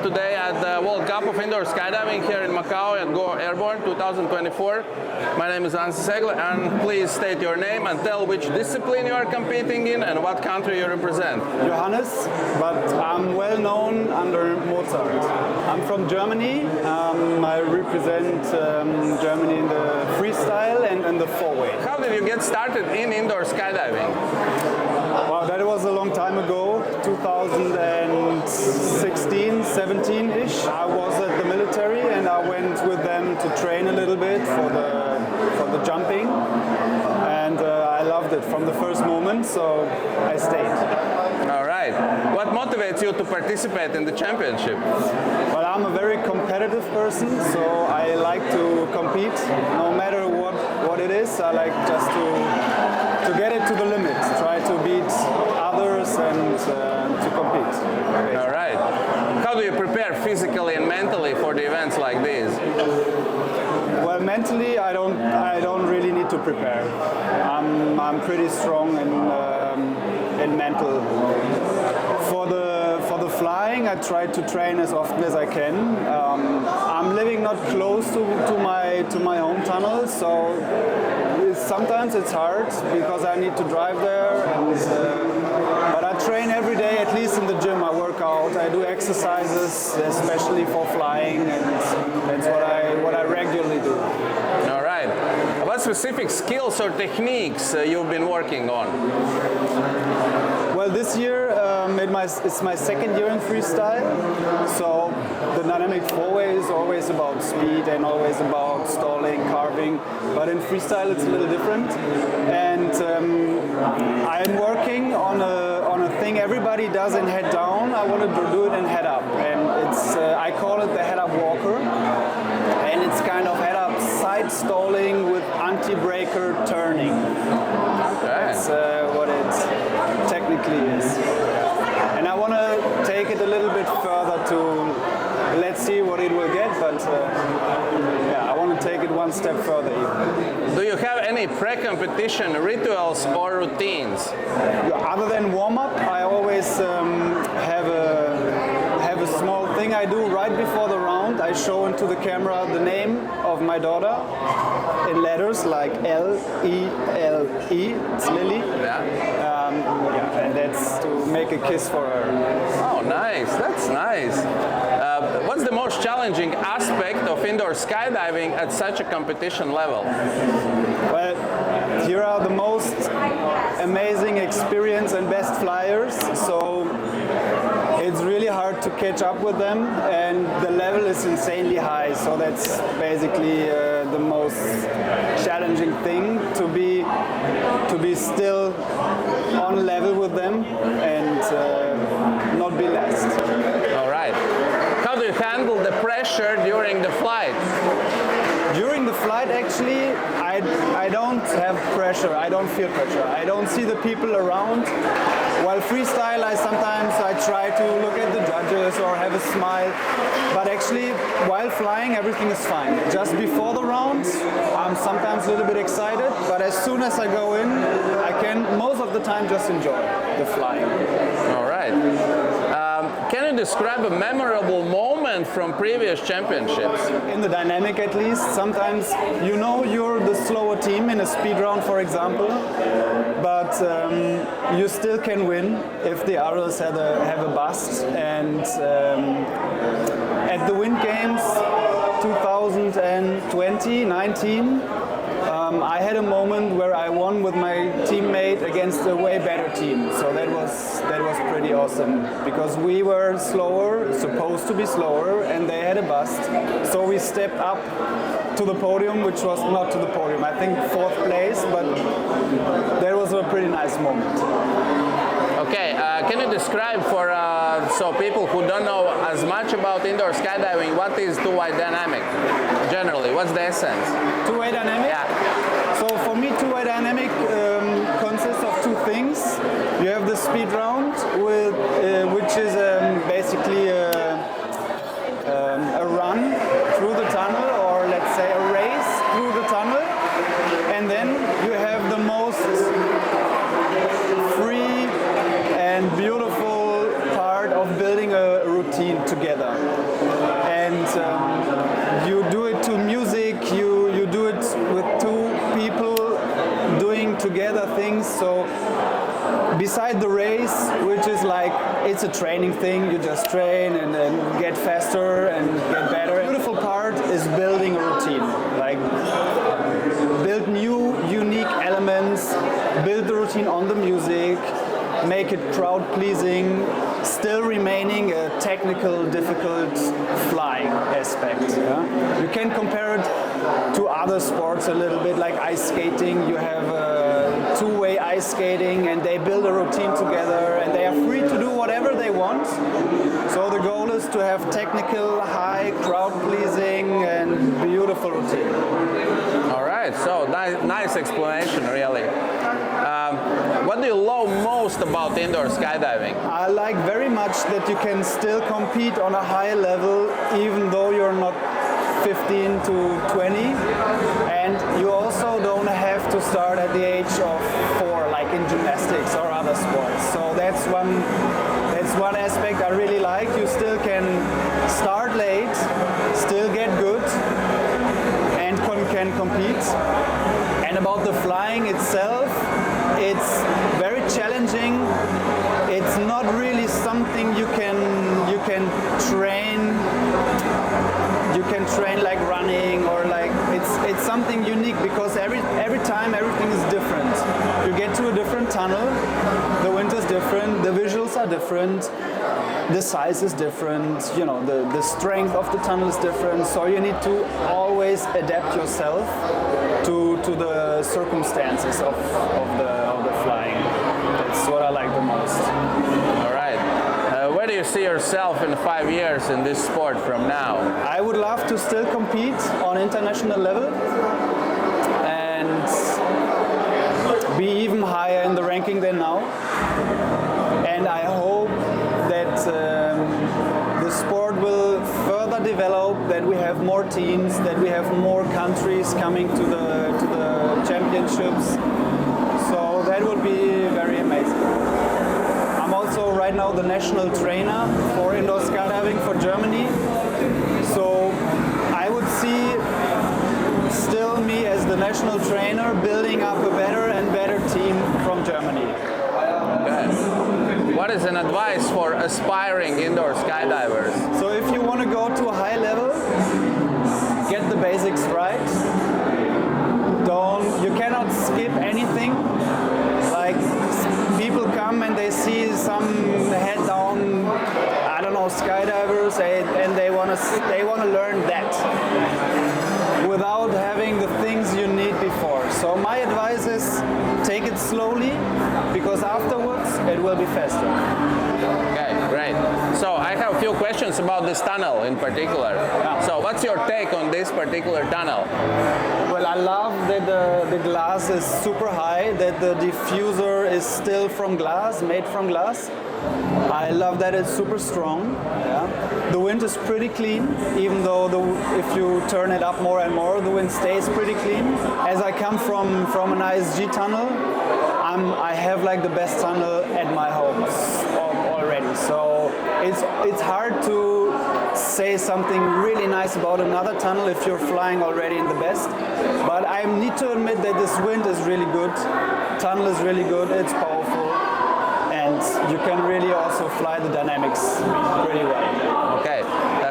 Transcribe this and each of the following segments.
present today at the World Cup of Indoor Skydiving here in Macau at GoAirborne 2024. My name is Johannes Heptner, and please state your name and tell which discipline you are competing in and what country you represent. Johannes, but I'm well known under Mozart. I'm from Germany. I represent Germany in the freestyle and in the four-way. How did you get started in indoor skydiving? Well, that was a long time ago, 2016, 17-ish. I was at the military and I went with them to train a little bit for the jumping. And I loved it from the first moment, so I stayed. All right. What motivates you to participate in the championship? Well, I'm a very competitive person, so I like to compete no matter what it is. I like just to get it to the limit, try to beat others and to compete. All right. How do you prepare physically and mentally for the events like these? Well, mentally, I don't really need to prepare. I'm pretty strong in mental. For the flying, I try to train as often as I can. I'm living not close to my home tunnel, so sometimes it's hard because I need to drive there. But I train every day, at least in the gym. I work out, I do exercises, especially for flying, and that's what I regularly do. All right. What specific skills or techniques you've been working on? Well, this year it's my second year in freestyle, so the dynamic four-way is always about speed and always about stalling, carving, but in freestyle it's a little different. And I'm working on a thing everybody does in head down. I want to do it in head up, and it's I call it the head up walker, and it's kind of head up side stalling with anti-braker turning. That's what it technically is. And I want to take it a little bit further to, let's see what it will get, but yeah, I want to take it one step further even. Do you have any pre-competition rituals or routines? Other than warm-up, I always have a small thing I do right before the round. I show into the camera the name of my daughter in letters like L-E-L-E, it's Lily. Yeah. And that's to make a kiss for her. Oh, nice. That's nice. What's the most challenging aspect of indoor skydiving at such a competition level? Well, here are the most amazing experience and best flyers, so it's really hard to catch up with them, and the level is insanely high, so that's basically the most challenging thing, to be still on level with them and not be last. All right. How do you handle the pressure during the flight? During the flight, actually, I don't have pressure. I don't feel pressure. I don't see the people around. While freestyle, I try to look at the judges or have a smile. But actually, while flying, everything is fine. Just before the round, I'm sometimes a little bit excited. But as soon as I go in, I can most of the time just enjoy the flying. All right. Can you describe a memorable moment from previous championships? In the dynamic, at least, sometimes you know you're the slower team in a speed round, for example, but you still can win if the others have a bust. And at the Wind Games 2019, I had a moment where I won with my teammate against a way better team. So that was pretty awesome, because we were slower, supposed to be slower, and they had a bust. So we stepped up to the podium, which was not to the podium, I think 4th place, but that was a pretty nice moment. Okay, can you describe for so people who don't know as much about indoor skydiving, what is two-way dynamic generally? What's the essence? Two-way dynamic? Yeah. So for me, two-way dynamic consists of two things. You have the speed round, which is basically a run through the tunnel, or let's say a race through the tunnel. And then you have the most free and beautiful part of building a routine routine together. And you do it to music, you do it with two people doing together things. So beside the race, which is like, it's a training thing, you just train and then get faster and get better. The beautiful part is building a routine. Like, build new, unique elements, build the routine on the music, make it crowd-pleasing, still remaining a technical, difficult flying aspect. Yeah? You can compare it to other sports a little bit, like ice skating. You have two-way ice skating, and they build a routine together, and they are free to do whatever they want. So the goal is to have technical, high, crowd-pleasing, and beautiful routine. All right, so nice explanation, really. What do you love most about indoor skydiving? I like very much that you can still compete on a high level even though you're not 15 to 20, and you also don't have to start at the age of 4 like in gymnastics or other sports. So that's one aspect I really like. You still can start late, still get good, and can compete. And about the flying itself, it's very challenging. It's not really something you can train. You can train like running, or like it's something unique because every time everything is different. You get to a different tunnel, the wind is different, the visuals are different, the size is different, you know, the strength of the tunnel is different, so you need to always adapt yourself to the circumstances of the flying. That's what I like the most. All right. Where do you see yourself in 5 years in this sport from now? I would love to still compete on international level and be even higher in the ranking than now. And I hope that the sport will further develop, that we have more teams, that we have more countries coming to the championships. So that would be very amazing. I'm also right now the national trainer for indoor skydiving for Germany. So I would see still me as the national trainer building up a better and better team from Germany. Okay. What is an advice for aspiring indoor skydivers? So if you want to go to a high level, get the basics right. You cannot skip anything. Like, people come and they see some head down, I don't know, skydivers, and they want to learn that without having the things you need before. So my advice is take it slowly, because afterwards it will be faster. Okay, great. So I have a few questions about this tunnel in particular. Yeah. So what's your take on this particular tunnel? Well, I love that the glass is super high, that the diffuser is still from glass, made from glass. I love that it's super strong. Yeah. The wind is pretty clean, even though if you turn it up more and more, the wind stays pretty clean. As I come from an ISG tunnel, I have like the best tunnel at my home already. So it's hard to say something really nice about another tunnel if you're flying already in the best. But I need to admit that this wind is really good, tunnel is really good, it's powerful, and you can really also fly the dynamics pretty well. Okay.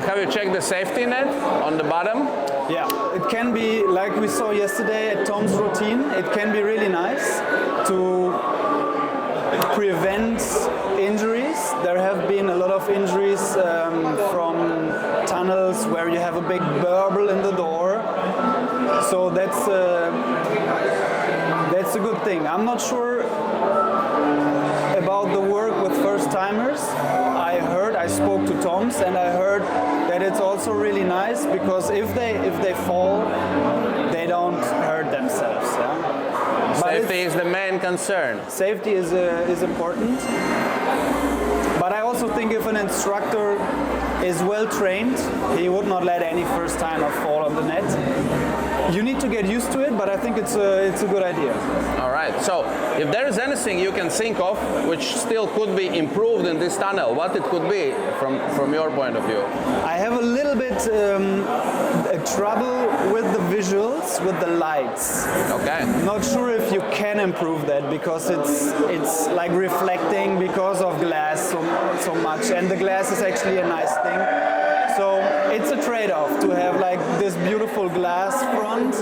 Have you checked the safety net on the bottom? Yeah, it can be, like we saw yesterday at Tom's routine, it can be really nice to prevent injuries. There have been a lot of injuries from tunnels where you have a big burble in the door. So that's a good thing. I'm not sure about the work with first timers. I spoke to Tom's and I heard that it's also really nice because if they fall, they don't hurt themselves. Yeah? Safety is the main concern. Safety is important. But I also think if an instructor is well trained, he would not let any first timer fall on the net. You need to get used to it, but I think it's a good idea. All right. So, if there is anything you can think of which still could be improved in this tunnel, what it could be from your point of view? I have a little bit trouble with the visuals, with the lights. Okay. Not sure if you can improve that because it's like reflecting because of glass so much, and the glass is actually a nice thing. So it's a trade-off to have like this beautiful glass front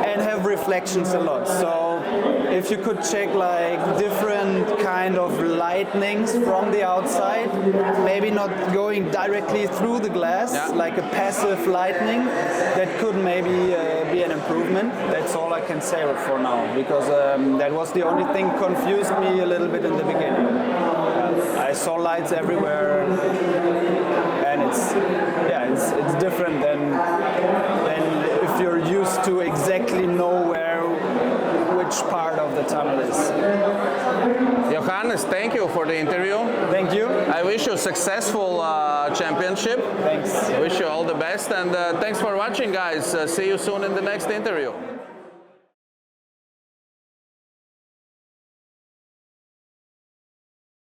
and have reflections a lot. So if you could check like different kind of lightnings from the outside, maybe not going directly through the glass, like a passive lightning, that could maybe be an improvement. That's all I can say for now, because that was the only thing confused me a little bit in the beginning. I saw lights everywhere, and it's different than if you're used to exactly know which part of the tunnel is. Johannes, thank you for the interview. Thank you. I wish you a successful championship. Thanks. I wish you all the best, and thanks for watching, guys. See you soon in the next interview.